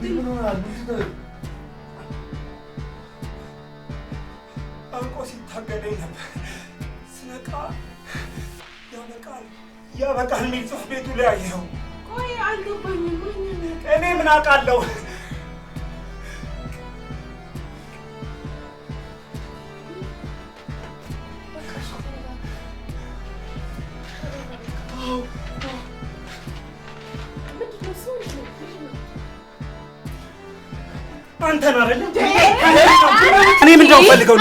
አቤል ምን ሆነሃል? አንቆ ሲታገለኝ ነበር። ስነቃ ያበቃል የሚል ጽሑፍ ቤቱ ላይ አየኸው። ቆይ አልገባኝም። እኔ ምን አውቃለሁ? አንተን አይደል? እኔ ምን ነው ፈልገው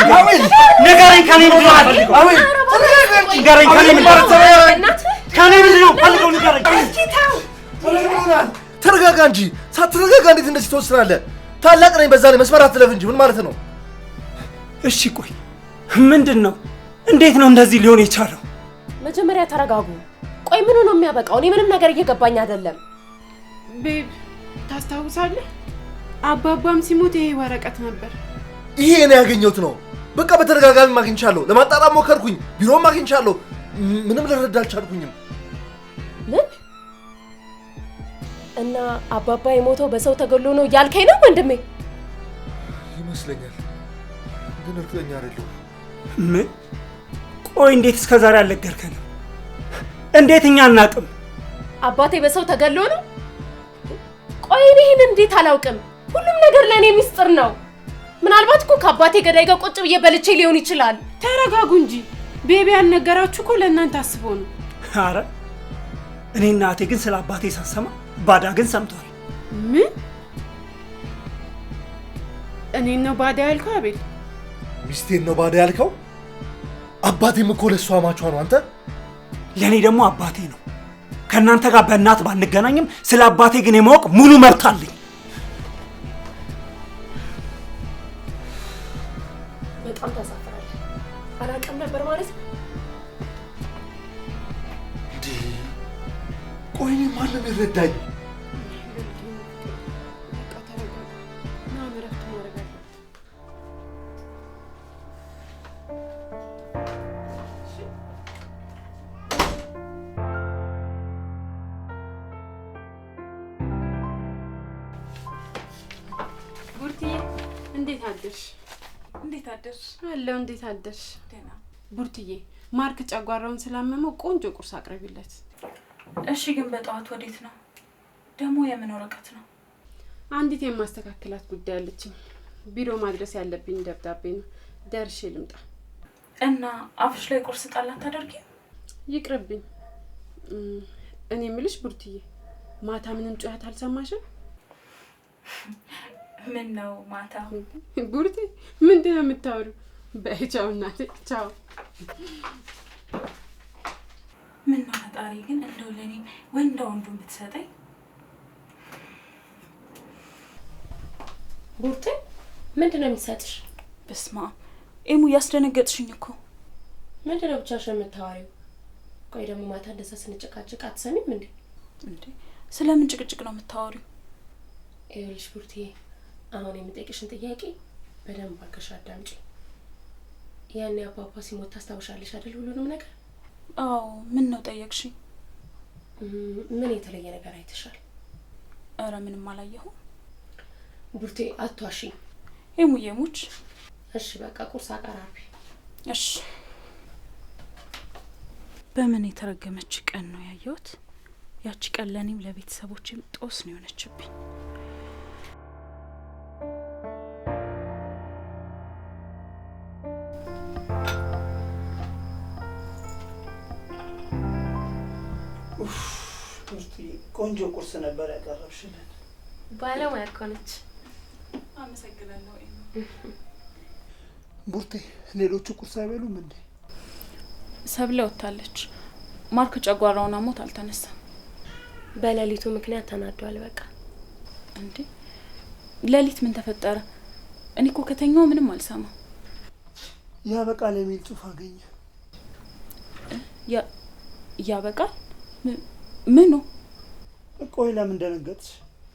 ንገረኝ። ከኔ ምን ነው ፈልገው? አቤል ንገረኝ። ከኔ ምን ነው ፈልገው? ንገረኝ። ተረጋጋ እንጂ። ሳትረጋጋ እንዴት እንደዚህ ትወስናለህ? ታላቅ ነኝ፣ በዛ ላይ መስመር አትለፍ እንጂ። ምን ማለት ነው? እሺ ቆይ ምንድን ነው? እንዴት ነው እንደዚህ ሊሆን የቻለው? መጀመሪያ ተረጋጉ። ቆይ ምኑ ነው የሚያበቃው? እኔ ምንም ነገር እየገባኝ አይደለም። ቤብ ታስታውሳለህ? አባባም ሲሞት ይሄ ወረቀት ነበር። ይሄ እኔ ያገኘሁት ነው። በቃ በተደጋጋሚ ማግኝቻለሁ። ለማጣጣም ሞከርኩኝ፣ ቢሮም ማግኝቻለሁ። ምንም ልረዳ አልቻልኩኝም። ምን? እና አባባ የሞተው በሰው ተገሎ ነው እያልከኝ ነው ወንድሜ? ይመስለኛል፣ ግን እርግጠኛ አይደለሁም። ምን? ቆይ እንዴት እስከዛሬ አልነገርከንም? እንዴት እኛ አናውቅም? አባቴ በሰው ተገሎ ነው? ቆይ እኔ ይሄን እንዴት አላውቅም? ሁሉም ነገር ለኔ ሚስጥር ነው። ምናልባት እኮ ከአባቴ ገዳይ ጋር ቁጭ ብዬ በልቼ ሊሆን ይችላል። ተረጋጉ እንጂ። ቤቢ ያልነገራችሁ እኮ ለእናንተ አስቦ ነው። አረ እኔ እናቴ ግን ስለ አባቴ ሳሰማ ባዳ ግን ሰምቷል። ምን? እኔን ነው ባዳ ያልከው አቤል? ሚስቴን ነው ባዳ ያልከው? አባቴም እኮ ለሷ ማቿ ነው። አንተ ለኔ ደግሞ አባቴ ነው። ከእናንተ ጋር በእናት ባንገናኝም ስለ አባቴ ግን የማወቅ ሙሉ መብት አለኝ። በጣም ታሳፍራለህ። አላውቅም ነበር ማለት ነው። ቆይ እኔ ማንም ይረዳኝ? ቡርትዬ እንዴት አደርሽ? እንዴት አደርሽ? አለው። እንዴት አደርሽ? ደህና። ቡርትዬ ማርክ ጨጓራውን ስላመመው ቆንጆ ቁርስ አቅርቢለት። እሺ፣ ግን በጠዋት ወዴት ነው ደግሞ? የምን ወረቀት ነው? አንዲት የማስተካከላት ጉዳይ አለችኝ። ቢሮ ማድረስ ያለብኝ ደብዳቤ ነው። ደርሼ ልምጣ። እና አፍሽ ላይ ቁርስ ጣል አታደርጊም? ይቅርብኝ። እኔ የምልሽ ቡርትዬ ማታ ምንም ጩኸት አልሰማሽም? ምን ነው ማታ? ቡርቴ ምንድን ነው የምታወሪው? በይ ቻው እናቴ፣ ቻው። ምን ነው ፈጣሪ ግን እንደው ለኔ ወንድ ብትሰጠኝ። ቡርቴ ምንድን ነው የሚሰጥሽ? በስማ ኤሙ ያስደነገጥሽኝ እኮ። ምንድን ነው ብቻሽን የምታወሪው? ቆይ ደግሞ ማታ እንደዛ ስንጨቃጨቅ አትሰሚም እንዴ? እንዴ ስለምን ጭቅጭቅ ነው የምታወሪው? ይኸውልሽ ቡርቴ፣ አሁን የምጠይቅሽን ጥያቄ በደንብ አድርገሽ አዳምጪ። ያኔ አባባ ሲሞት ታስታውሻለሽ አይደል? ሁሉንም ነገር። አዎ። ምን ነው ጠየቅሽኝ? ምን የተለየ ነገር አይተሻል? ኧረ ምንም አላየሁም። ቡርቴ አትዋሺኝ። ኤሙዬ ሙች። እሺ በቃ ቁርስ አቀራርቢ። እሺ። በምን የተረገመች ቀን ነው ያየሁት። ያቺ ቀን ለኔም ለቤተሰቦቼም ጦስ ነው የሆነችብኝ። ቆንጆ ቁርስ ነበር ያቀረብሽልን። ባለሙያ እኮ ነች። አመሰግናለሁ። ቡርቴ ሌሎቹ ቁርስ አይበሉም እንዴ? ሰብለ ወጣለች። ማርክ ጨጓራውን አሞት አልተነሳም። በሌሊቱ ምክንያት ተናዷል። በቃ እንዴ ሌሊት ምን ተፈጠረ? እኔ እኮ ከተኛው ምንም አልሰማም። ያበቃል የሚል ጽሑፍ አገኘ። ያበቃል? ምኑ? ቆይ ለምን ደነገጥሽ?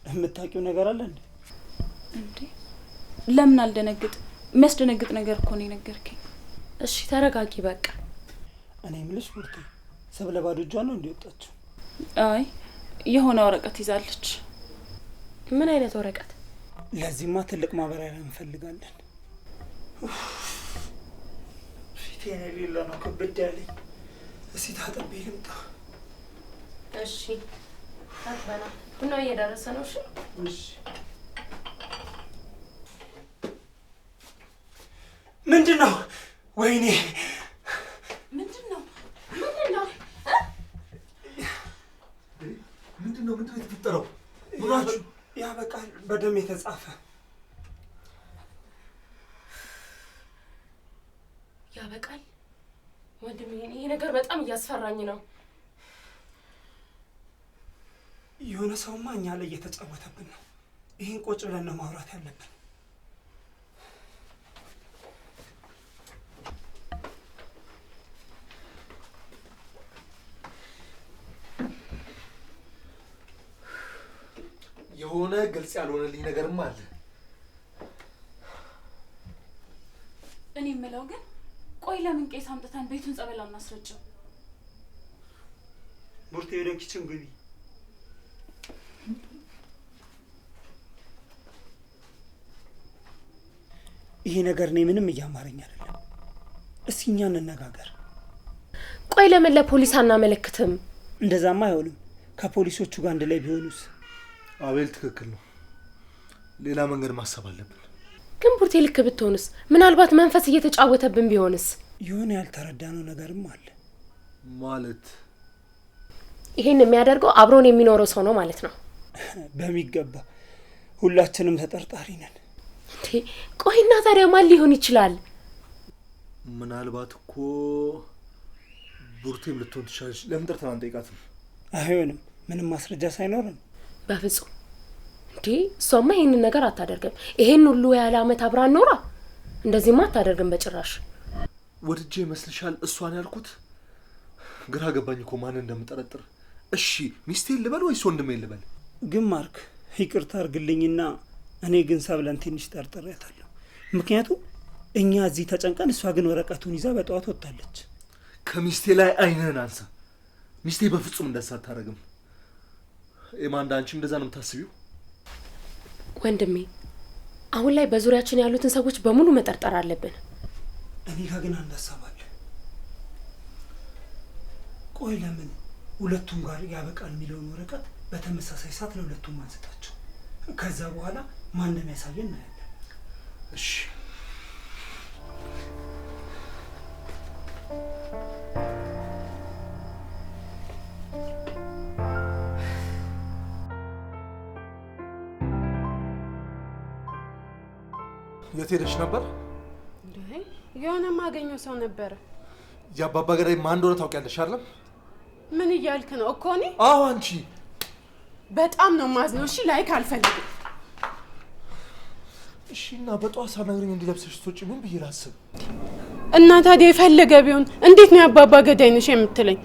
የምታውቂው ነገር አለ እንዴ? እንዴ ለምን አልደነግጥ? የሚያስደነግጥ ነገር እኮ ነው የነገርከኝ። እሺ ተረጋጊ በቃ። እኔ የምልሽ ቡርቴ ሰብለ ባዶ እጇን ነው እንዲወጣችው? አይ የሆነ ወረቀት ይዛለች። ምን አይነት ወረቀት? ለዚህማ ትልቅ ማብራሪያ እንፈልጋለን። ፊቴን የሌለ ነው ከበድ ያለኝ። እስኪ ታጥቤ ልምጣ። እሺ ታጥበና ቡና እየደረሰ ነው። እሺ እሺ። ምንድን ነው? ወይኔ ምንድን ነው? ምንድን ነው የተፈጠረው? ሁላችሁ ያበቃል በደም የተጻፈ ያበቃል። ወንድሜ ይሄ ነገር በጣም እያስፈራኝ ነው። የሆነ ሰውማ እኛ ላይ እየተጫወተብን ነው። ይሄን ቁጭ ብለን ነው ማውራት ያለብን። የሆነ ግልጽ ያልሆነልኝ ነገርም አለ። እኔ የምለው ግን ቆይ ለምን ቄስ አምጥተን ቤቱን ጸበል አናስረጭም? ቡርቴ ወደ ኪችን ግቢ። ይሄ ነገር እኔ ምንም እያማረኝ አይደለም። እስኪ እኛ እንነጋገር። ቆይ ለምን ለፖሊስ አናመለክትም? እንደዛማ አይሆንም። ከፖሊሶቹ ጋር አንድ ላይ ቢሆኑስ? አቤል ትክክል ነው። ሌላ መንገድ ማሰብ አለብን። ግን ቡርቴ ልክ ብትሆንስ? ምናልባት መንፈስ እየተጫወተብን ቢሆንስ? የሆነ ያልተረዳነው ነገርም አለ። ማለት ይሄን የሚያደርገው አብሮን የሚኖረው ሰው ነው ማለት ነው? በሚገባ ሁላችንም ተጠርጣሪ ነን። ቆይና ታዲያ ማን ሊሆን ይችላል? ምናልባት እኮ ቡርቴም ልትሆን ትችላለች። ለምን ጠርተን አንጠይቃትም? አይሆንም፣ ምንም ማስረጃ ሳይኖርም። በፍጹም እሷማ ይሄንን ነገር አታደርግም። ይሄን ሁሉ ያለ አመት አብራን ኖራ እንደዚህማ አታደርግም በጭራሽ። ወድጄ ይመስልሻል እሷን ያልኩት? ግራ ገባኝ እኮ ማን እንደምጠረጥር። እሺ ሚስቴን ልበል ወይስ ወንድሜን ልበል? ግን ማርክ ይቅርታ አድርግልኝና እኔ ግን ሰብለን ትንሽ ጠርጥሬያታለሁ። ምክንያቱም እኛ እዚህ ተጨንቀን፣ እሷ ግን ወረቀቱን ይዛ በጠዋት ወጣለች። ከሚስቴ ላይ አይንህን አንሳ። ሚስቴ በፍጹም እንደዛ አታደርግም። ኤማንዳ አንቺም እንደዛ ነው የምታስቢው? ወንድሜ አሁን ላይ በዙሪያችን ያሉትን ሰዎች በሙሉ መጠርጠር አለብን። እኔ ጋር ግን አንድ ሀሳብ አለ። ቆይ ለምን ሁለቱም ጋር ያበቃል የሚለውን ወረቀት በተመሳሳይ ሰዓት ለሁለቱም አንስታቸው፣ ከዛ በኋላ ማን እንደሚያሳየን እናያለን። እሺ የት ሄደሽ ነበር? የሆነ ማገኘው ሰው ነበር። የአባባ ገዳይ ማን እንደሆነ ታውቂያለሽ አይደል? ምን እያልክ ነው እኮ? እኔ አዎ አንቺ። በጣም ነው ማዝነው። እሺ ላይክ አልፈልግም። እሺ እና በጧት ሳነግረኝ እንዲለብሰሽ ስትወጪ ምን ብዬ ላስብ? እና ታዲያ የፈለገ ቢሆን እንዴት ነው የአባባ ገዳይ ነሽ የምትለኝ?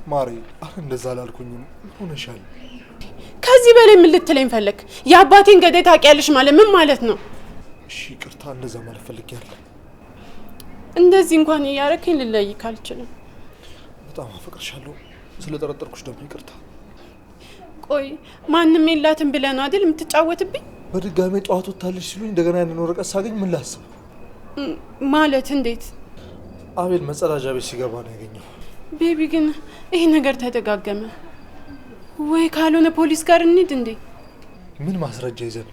ማሪ አረ እንደዛ አላልኩኝም። ሆነሻል። ከዚህ በላይ ምን ልትለኝ ፈለክ? የአባቴን ገዳይ ታውቂያለሽ ማለት ምን ማለት ነው? እሺ ይቅርታ፣ እንደዛ ማለት ፈልጌያለሁ። እንደዚህ እንኳን እያረከኝ ልለይክ አልችልም። በጣም አፈቅርሻለሁ። ስለጠረጠርኩሽ ደግሞ ይቅርታ። ቆይ ማንም የላትም ብለህ ነው አይደል የምትጫወትብኝ? በድጋሚ ጠዋት ወጣለሽ ሲሉኝ እንደገና ያንን ወረቀት ሳገኝ ምን ላስብ? ማለት እንዴት? አቤል መጸዳጃ ቤት ሲገባ ነው ያገኘው። ቤቢ ግን ይሄ ነገር ተደጋገመ ወይ? ካልሆነ ፖሊስ ጋር እንሂድ እንዴ? ምን ማስረጃ ይዘን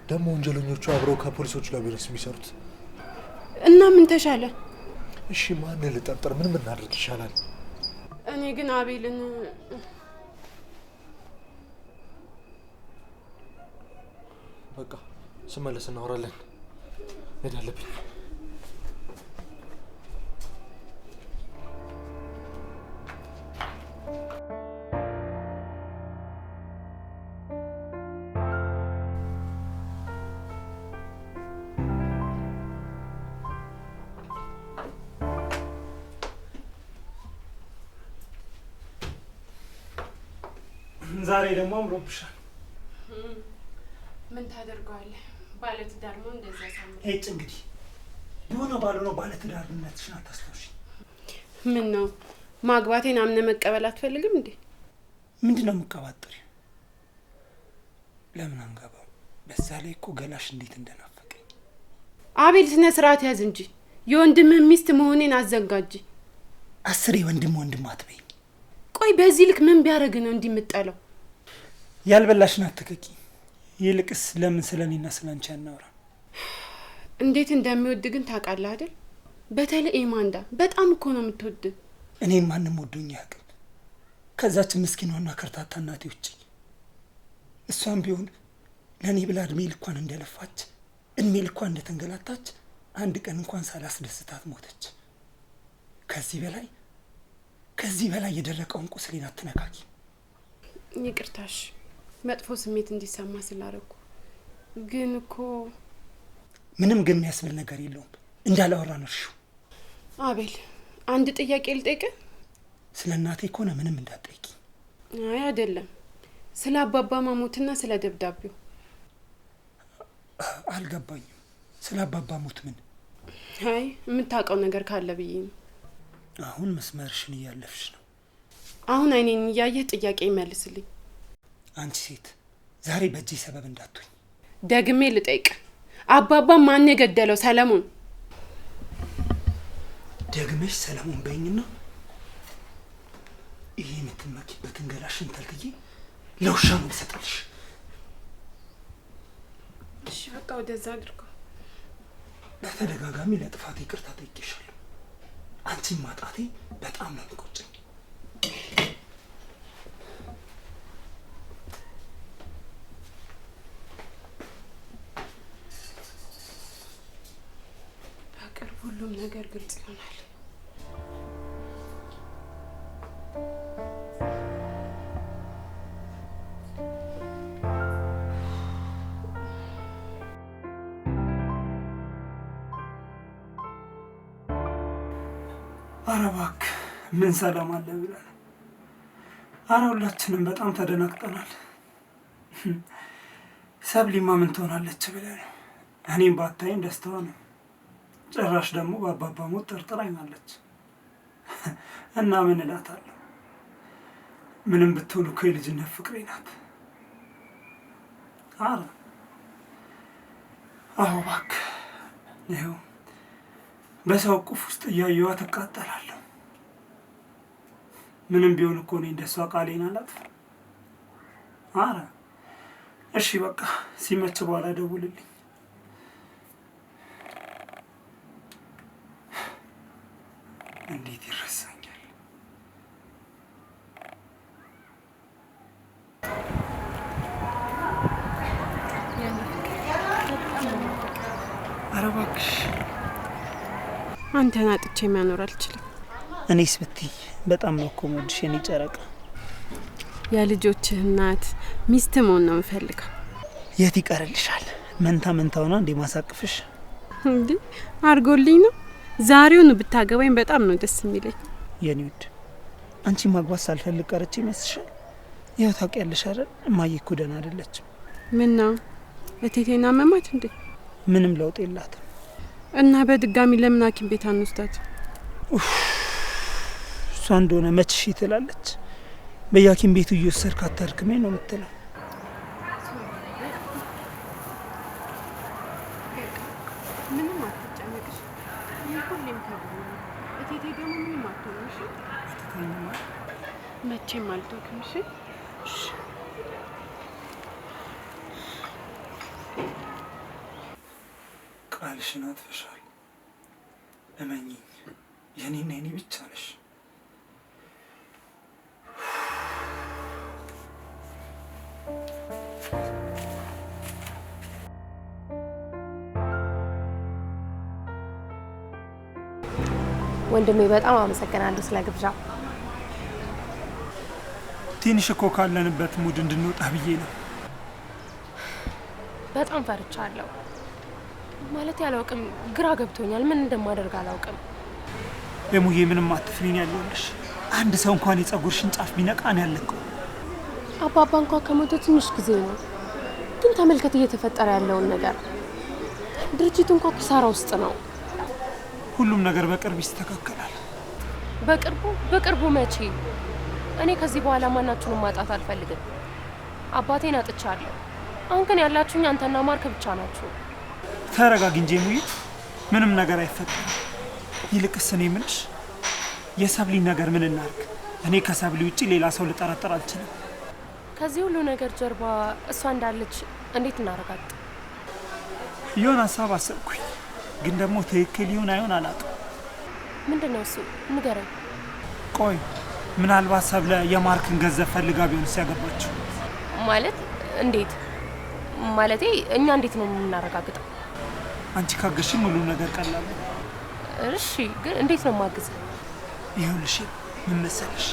ደግሞ? ወንጀለኞቹ አብረው ከፖሊሶቹ ጋር ቢሮስ የሚሰሩት እና ምን ተሻለ? እሺ ማን ልጠርጥር? ምን እናድርግ ይሻላል? እኔ ግን አቤልን በቃ ስመለስ እናወራለን። ሄድ አለብኝ። ዛሬ ደግሞ አምሮብሻል። ምን ታደርገዋለህ? ባለትዳር ነው እንደዛ ሳምር። እጭ እንግዲህ የሆነ ባልሆነው ባለትዳርነትሽን አታስታውሺ። ምን ነው ማግባቴን አምነ መቀበል አትፈልግም እንዴ? ምንድነው የምትቀባጥሪ? ለምን አንገባው? በዛ ላይ እኮ ገላሽ እንዴት እንደናፈቀኝ። አቤል ስነ ስርዓት ያዝ እንጂ የወንድምህ ሚስት መሆኔን አዘጋጅ። 10 ወንድም አትበይ። ቆይ በዚህ ልክ ምን ቢያደርግ ነው እንዲህ የምጠለው? ያልበላሽን አትከቂ። ይልቅስ ለምን ስለኔና ስላንቺ አናወራ? እንዴት እንደሚወድ ግን ታውቃለህ አይደል? በተለይ ኤማንዳ በጣም እኮ ነው የምትወድ። እኔን ማንም ወዶኝ ያውቅም ከዛች ምስኪኗና ከርታታ እናቴ ውጪ። እሷም ቢሆን ለኔ ብላ እድሜ ልኳን እንደለፋች እድሜ ልኳን እንደተንገላታች አንድ ቀን እንኳን ሳላስደስታት ሞተች። ከዚህ በላይ የደረቀውን ቁስሌን አትነካኪ። ይቅርታሽ መጥፎ ስሜት እንዲሰማ ስላደረኩ። ግን እኮ ምንም ግን የሚያስብል ነገር የለውም። እንዳላወራ ነው እሺ? አቤል አንድ ጥያቄ ልጠይቅህ። ስለ እናቴ ከሆነ ምንም እንዳትጠይቂ። አይ አይደለም፣ ስለ አባባ ማሞትና ስለ ደብዳቤው። አልገባኝም። ስለ አባባ ሞት ምን? አይ የምታውቀው ነገር ካለ ብዬ ነው። አሁን መስመርሽን እያለፍሽ ነው። አሁን አይኔን እያየህ ጥያቄ ይመልስልኝ። አንቺ ሴት ዛሬ በእጄ ሰበብ እንዳትሆኝ። ደግሜ ልጠይቅ፣ አባባ ማን የገደለው? ሰለሞን። ደግመሽ ሰለሞን በይኝና ይሄ የምትመኪበትን ገላሽን ተልትዬ ለውሻ ነው ሰጣልሽ። እሺ በቃ ወደዛ አድርገው። በተደጋጋሚ ለጥፋቴ ይቅርታ ጠይቄሻለሁ። አንቺን ማጣቴ በጣም ነው የሚቆጨኝ። በቅርቡ ሁሉም ነገር ግልጽ ይሆናል። ኧረ እባክህ ምን ሰላም አለ ብለን። ኧረ ሁላችንም በጣም ተደናግጠናል። ሰብሊማ ምን ትሆናለች ብለን። እኔም ባታይን ደስታዋ ነው። ጭራሽ ደግሞ በአባባ ሞት ጠርጥራኛለች። እና ምን እላታለሁ? ምንም ብትሆን እኮ የልጅነት ፍቅሬ ናት። ኧረ አዎ እባክህ ይኸው በሰው ቁፍ ውስጥ እያየኋት እቃጠላለሁ። ምንም ቢሆን እኮ እኔ እንደሷ ቃሌን አላጥፍም። ኧረ እሺ በቃ ሲመች በኋላ ደውልልኝ። እንዴት ይረሳኛል? ኧረ እባክሽ አንተን አጥቼ መኖር አልችልም። እኔስ ብትይ በጣም ነው እኮ የምወድሽ የኔ ጨረቃ። የልጆችህ እናት ሚስት መሆን ነው የምፈልገው። የት ይቀርልሻል? መንታ ሆና እንዴ ማሳቅፍሽ እንዴ አርጎልኝ ነው። ዛሬውን ብታገባኝ በጣም ነው ደስ የሚለኝ። የኔ ውድ አንቺ ማግባት ሳልፈልግ ቀርቼ ይመስልሻል? ያው ታውቂያለሽ አይደል እማዬ እኮ ደህና አይደለችም። ምን ነው እቴቴና መማት እንዴ? ምንም ለውጥ የላትም። እና በድጋሚ ለምን ሐኪም ቤት አንወስዳት? እሷ እንደሆነ መች እሺ ትላለች። በየሐኪም ቤቱ እየወሰድካት ታርክሜ ነው የምትለው። ምንም አትጨነቅሽ። ሁሌም ከጎኔ ነኝ። እቴቴ ደግሞ ምንም አትሆንሽ። መቼም አልተውክም። እሺ ቃልሽን አጥፈሻል። እመኚኝ፣ የኔና የኔ ብቻ ነሽ። ወንድሜ በጣም አመሰግናለሁ ስለ ግብዣው። ትንሽ እኮ ካለንበት ሙድ እንድንወጣ ብዬ ነው። በጣም ፈርቻለሁ። ማለት ያላውቅም፣ ግራ ገብቶኛል። ምን እንደማደርግ አላውቅም። የሙዬ ምንም አትፍሪኝ ያለውልሽ። አንድ ሰው እንኳን የጸጉርሽን ጫፍ ቢነቃን ያለቀው። አባባ እንኳን ከሞተ ትንሽ ጊዜ ነው፣ ግን ተመልከት እየተፈጠረ ያለውን ነገር። ድርጅቱ እንኳን ኪሳራ ውስጥ ነው። ሁሉም ነገር በቅርብ ይስተካከላል። በቅርቡ መቼ? እኔ ከዚህ በኋላ ማናችሁንም ማጣት አልፈልግም። አባቴን አጥቻለሁ። አሁን ግን ያላችሁኝ አንተና ማርክ ብቻ ናችሁ። ተረጋጊ እንጂ ሙይ፣ ምንም ነገር አይፈጠርም። ይልቅስ እኔ ምንሽ የሰብሊ ነገር ምን እናርግ? እኔ ከሰብሊ ውጪ ሌላ ሰው ልጠረጥር አልችልም። ከዚህ ሁሉ ነገር ጀርባ እሷ እንዳለች እንዴት እናረጋግጥ? የሆነ ሀሳብ አሰብኩኝ፣ ግን ደግሞ ትክክል ይሁን አይሆን አላውቅም። ምንድነው እሱ? ንገረኝ። ቆይ ምናልባት ሰብለ የማርክን ገንዘብ ፈልጋ ቢሆንስ ያገባችው? ማለት እንዴት? ማለቴ እኛ እንዴት ነው የምናረጋግጠው? አንቺ ካገሽኝ ሁሉ ነገር ቀላል ነው። እሺ፣ ግን እንዴት ነው ማግዝ? ይኸውልሽ ምን መሰለሽ፣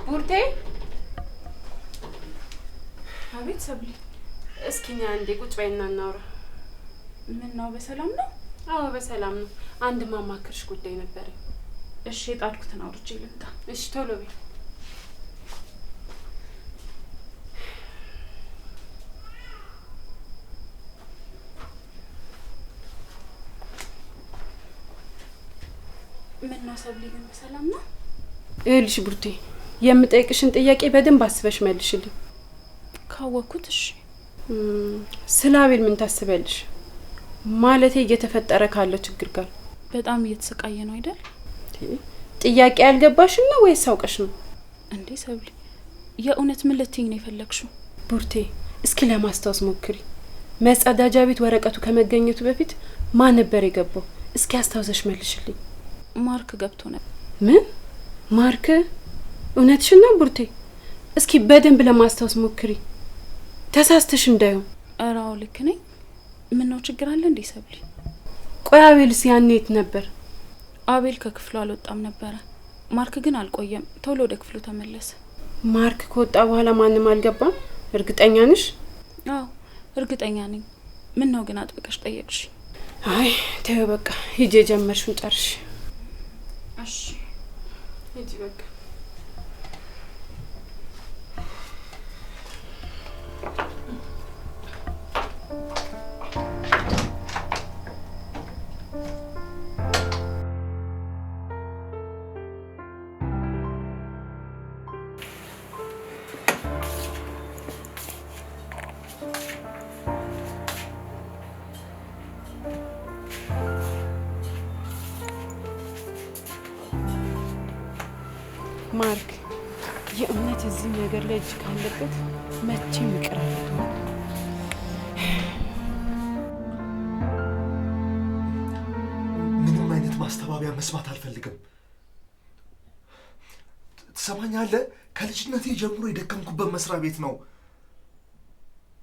ቡርቴ። አቤት ሰብሊ። እስኪ ና አንዴ ቁጭ በይና እናውራ። ምን ነው በሰላም ነው? አዎ በሰላም ነው። አንድ ማማክርሽ ጉዳይ ነበረኝ። እሺ የጣድኩትን አውርቼ ልምጣ። እሺ ቶሎ በይ። ምን ነው ሰብሊ፣ ግን በሰላም ነው? ይኸውልሽ ቡርቴ፣ የምጠይቅሽን ጥያቄ በደንብ አስበሽ መልሽልኝ። ካወኩት እሺ። ስለ አቤል ምን ታስቢያለሽ? ማለቴ እየተፈጠረ ካለው ችግር ጋር። በጣም እየተሰቃየ ነው አይደል? ጥያቄ ያልገባሽም ነው ወይስ አውቀሽ ነው? እንዴ ሰብሊ፣ የእውነት ምን ልትይኝ ነው የፈለግሽው? ቡርቴ፣ እስኪ ለማስታወስ ሞክሪ። መጸዳጃ ቤት ወረቀቱ ከመገኘቱ በፊት ማን ነበር የገባው? እስኪ አስታውሰሽ መልሽልኝ። ማርክ ገብቶ ነበር። ምን? ማርክ? እውነትሽን ነው ቡርቴ? እስኪ በደንብ ለማስታወስ ሞክሪ፣ ተሳስተሽ እንዳይሆን። ኧረ አዎ ልክ ነኝ። ምን ነው ችግር አለ እንዴ ሰብሊ? ቆይ አቤልስ ያኔ የት ነበር? አቤል ከክፍሉ አልወጣም ነበረ። ማርክ ግን አልቆየም፣ ቶሎ ወደ ክፍሉ ተመለሰ። ማርክ ከወጣ በኋላ ማንም አልገባም? እርግጠኛ ነሽ? አዎ እርግጠኛ ነኝ። ምን ነው ግን አጥብቀሽ ጠየቅሽ? አይ ተይው በቃ፣ ሂጂ የጀመርሽውን ጨርሽ። እሺ ሂጂ በቃ። ማርክ የእውነት እዚህ ነገር ላይ እጅ ካለበት መቼም ይቅር አይልም። ምንም አይነት ማስተባበያ መስማት አልፈልግም። ትሰማኛለህ? ከልጅነቴ ጀምሮ የደከምኩበት መስሪያ ቤት ነው።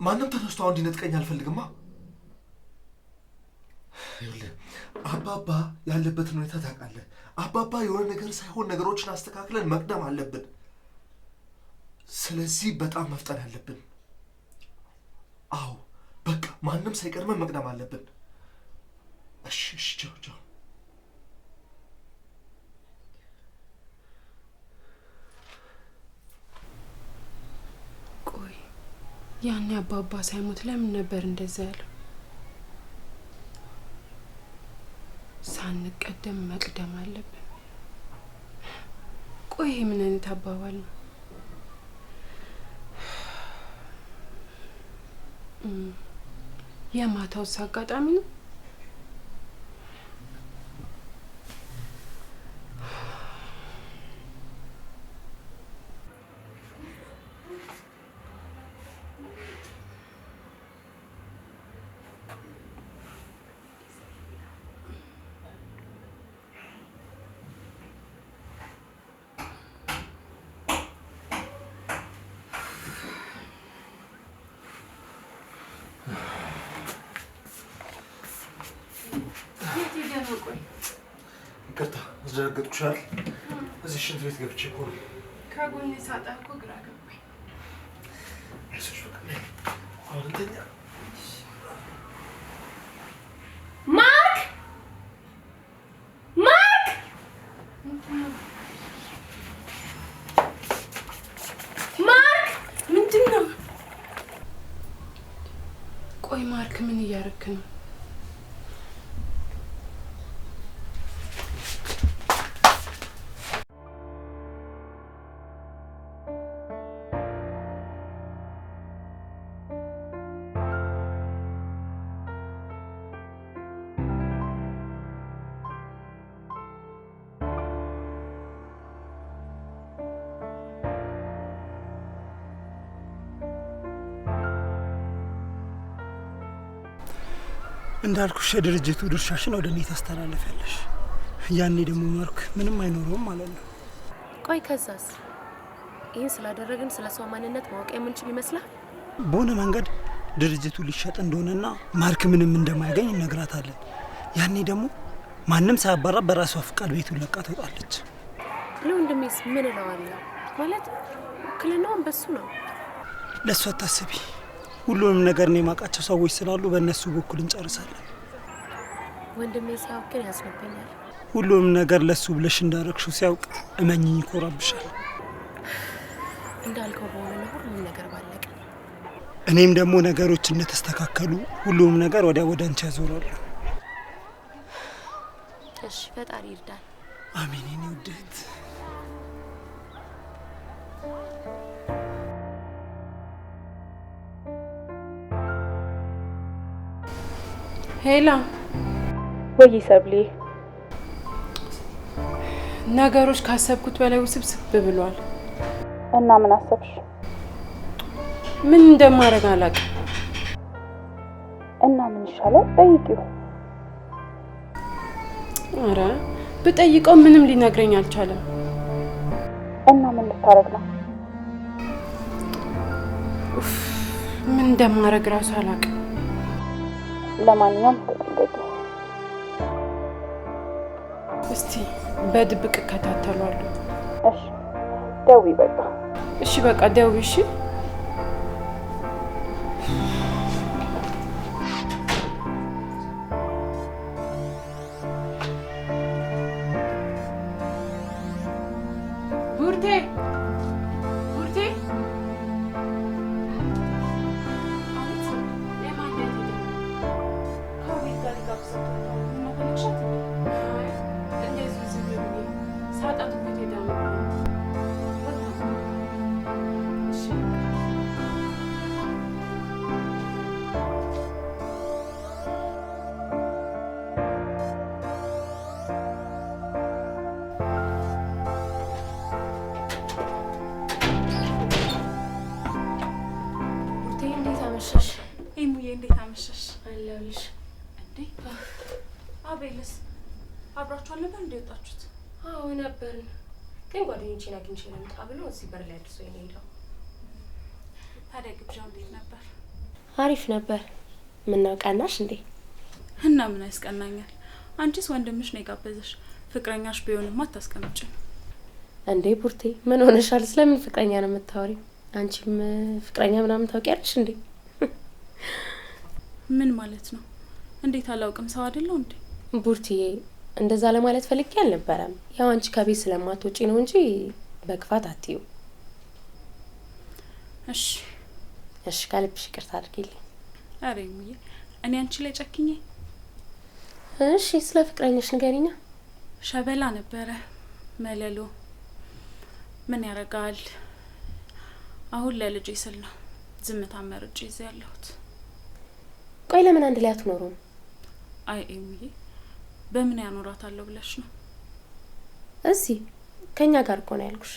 ማንም ተነስቶ አሁን እንዲነጥቀኝ አልፈልግማ። ይኸውልህ አባባ ያለበትን ሁኔታ ታውቃለህ። አባባ የሆነ ነገር ሳይሆን ነገሮችን አስተካክለን መቅደም አለብን። ስለዚህ በጣም መፍጠን አለብን። አዎ በቃ ማንም ሳይቀድመን መቅደም አለብን። እሺ እሺ፣ ቻው ቻው። ቆይ ያኔ አባባ ሳይሞት ለምን ነበር እንደዛ ያለው? ሳንቀደም መቅደም አለብን። ቆይ ምን አይነት አባባል ነው? የማታውስ አጋጣሚ ነው? ይቅርታ አስደነገጥኩሽ አይደል? እዚህ ሽንት ቤት ገብቼ እኮ ነው። ከጎኔ ሳጣ እኮ ግራ ገባኝ። አይዞሽ በቃ አሁን እንተኛ። ማርክ ምንድን ነው? ቆይ ማርክ ምን እያደረክ ነው? እንዳልኩሽ የድርጅቱ ድርሻሽን ወደ እኔ ታስተላልፊያለሽ። ያኔ ደግሞ ማርክ ምንም አይኖረውም ማለት ነው። ቆይ ከዛስ? ይህን ስላደረግን ስለ ሰው ማንነት ማወቅ የምንችል ይመስላል? በሆነ መንገድ ድርጅቱ ሊሸጥ እንደሆነና ማርክ ምንም እንደማያገኝ እነግራታለን። ያኔ ደግሞ ማንም ሳያባራ በራሷ ፍቃድ ቤቱን ለቃ ትወጣለች። ለወንድሜስ ምን እለዋለሁ? ማለት ውክልናውን በሱ ነው። ለእሱ አታስቢ። ሁሉንም ነገር ነው የማውቃቸው ሰዎች ስላሉ በእነሱ በኩል እንጨርሳለን። ወንድሜ ሲያውቅ ግን ያስነብኛል። ሁሉንም ነገር ለሱ ብለሽ እንዳረግሽው ሲያውቅ እመኝኝ ይኮራብሻል። እንዳልከው በሆነ ሁሉም ነገር ባለቀ። እኔም ደግሞ ነገሮች እንደተስተካከሉ ሁሉም ነገር ወደ አንቺ ያዞራሉ። እሺ ፈጣሪ ይርዳል። አሜን የኔ ውድ እህት። ሄላ ወይ ሰብሊ፣ ነገሮች ካሰብኩት በላይ ውስብስብ ብሏል። እና ምን አሰብሽ? ምን እንደማደርግ አላውቅም። እና ምን ይሻላል? ጠይቂው። ኧረ ብጠይቀው ምንም ሊነግረኝ አልቻለም። እና ምን ልታረግ ነው? ምን እንደማደርግ ራሱ አላውቅም። ለማንኛውም ተጠንቀቂ። እስቲ በድብቅ እከታተላለሁ። እሺ ደውይ በቃ። እሺ በቃ ደውይ። እሺ ቡርቴ ቡርቴ እንዴት አመሸሽ? አለሁልሽ። እንዴ አቤልስ አብራችሁ አልነበር እንዴ ወጣችሁት? አዎ ነበርን፣ ግን ጓደኞቼን አግኝቼ ልምጣ ብሎ እዚህ በር ላይ አድርሶኝ ነው የሄደው። ታዲያ ግብዣው እንዴት ነበር? አሪፍ ነበር። ምን ነው ቀናሽ እንዴ? እና ምን ያስቀናኛል? አንቺስ ወንድምሽ ነው የጋበዘሽ። ፍቅረኛሽ ቢሆንማ አታስቀምጪም እንዴ? ቡርቴ ምን ሆነሻል? ስለምን ፍቅረኛ ነው የምታወሪው? አንቺም ፍቅረኛ ምናምን ታውቂያለሽ እንዴ? ምን ማለት ነው? እንዴት አላውቅም? ሰው አይደለው እንዴ? ቡርቲዬ እንደዛ ለማለት ፈልጌ አልነበረም። ያው አንቺ ከቤት ስለማትወጪ ነው እንጂ በክፋት አትዩ። እሺ እሺ፣ ከልብሽ ይቅርታ አድርጊልኝ። አሬ ሙዬ፣ እኔ አንቺ ላይ ጨክኜ? እሺ፣ ስለ ፍቅረኛሽ ንገሪኛ። ሸበላ ነበረ መለሎ። ምን ያረጋል? አሁን ለልጄ ስል ነው ዝምታ መርጬ እዚህ ያለሁት። ቆይ ለምን አንድ ላይ አትኖሩም? አይ ኤሙዬ፣ በምን ያኖራታለሁ ብለሽ ነው? እዚህ ከኛ ጋር እኮ ነው ያልኩሽ።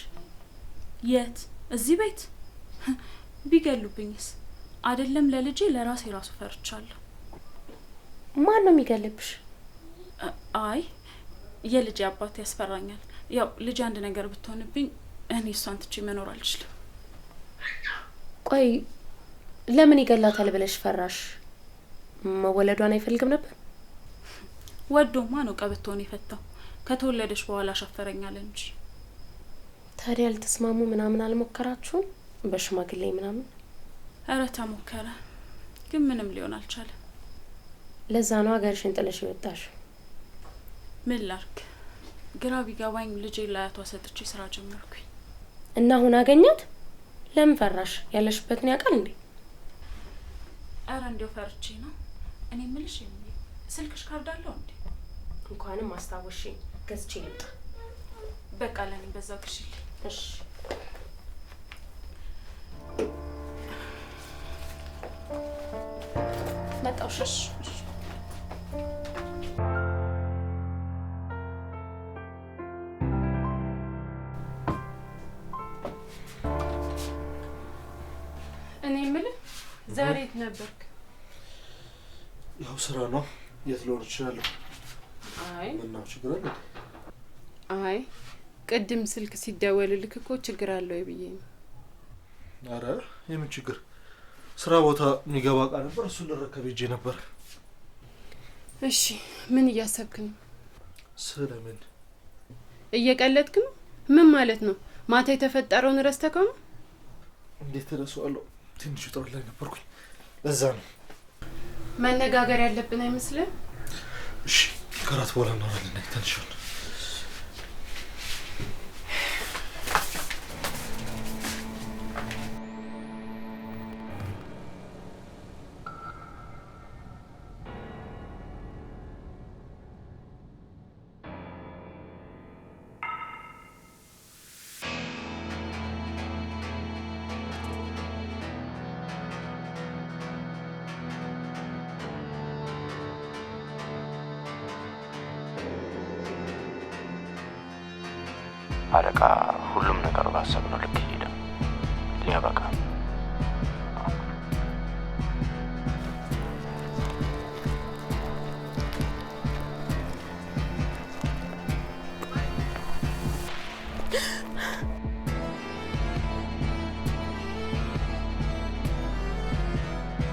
የት? እዚህ ቤት? ቢገሉብኝስ? አይደለም ለልጄ ለራሴ ራሱ ፈርቻለሁ። ማን ነው የሚገልብሽ? አይ የልጄ አባት ያስፈራኛል። ያው ልጅ አንድ ነገር ብትሆንብኝ እኔ እሷን ትቼ መኖር አልችልም። ቆይ ለምን ይገላታል ብለሽ ፈራሽ? መወለዷን አይፈልግም ነበር? ወዶማ ነው ቀበቶን የፈታው። ከተወለደች በኋላ ሻፈረኛል እንጂ። ታዲያ አልተስማሙ ምናምን አልሞከራችሁም? በሽማግሌ ምናምን? ኧረ ተሞከረ፣ ግን ምንም ሊሆን አልቻለም። ለዛ ነው ሀገርሽን ጥለሽ ይወጣሽ። ምን ላርክ? ግራ ቢገባኝ ልጄ ላያቷ ሰጥቼ ስራ ጀመርኩኝ። እና አሁን አገኛት? ለምን ፈራሽ? ያለሽበትን ያውቃል እንዴ? ኧረ እንዲያው ፈርቼ ነው። እኔ ምልሽ ስልክሽ ካርድ አለው እንዴ? እንኳንም አስታወሽኝ። ገዝቼ ልምጣ። በቃ ለኔ በዛው ግዢልኝ። እሺ መጣውሽ። እኔ የምልህ ዛሬ የት ነበርክ? ያው ስራ ነው። የት ልሆን እችላለሁ? አይ ምነው ችግር አለ? አይ ቅድም ስልክ ሲደወልልክ እኮ ችግር አለው ብዬ ነው። ኧረ የምን ችግር? ስራ ቦታ የሚገባ እቃ ነበር፣ እሱን ልረከብ ሄጄ ነበር። እሺ ምን እያሰብክ ነው? ስለምን? እየቀለድክ ነው? ምን ማለት ነው? ማታ የተፈጠረውን ረስተከው ነው? እንዴት እረሳዋለሁ? ትንሽ ውጥረት ላይ ነበርኩኝ፣ ለዛ ነው። መነጋገር ያለብን አይመስልም? እሺ ከራት በኋላ እናወራለን። ተንሽን አለቃ ሁሉም ነገር ባሰብነው ልክ ሄደ። ሊያበቃ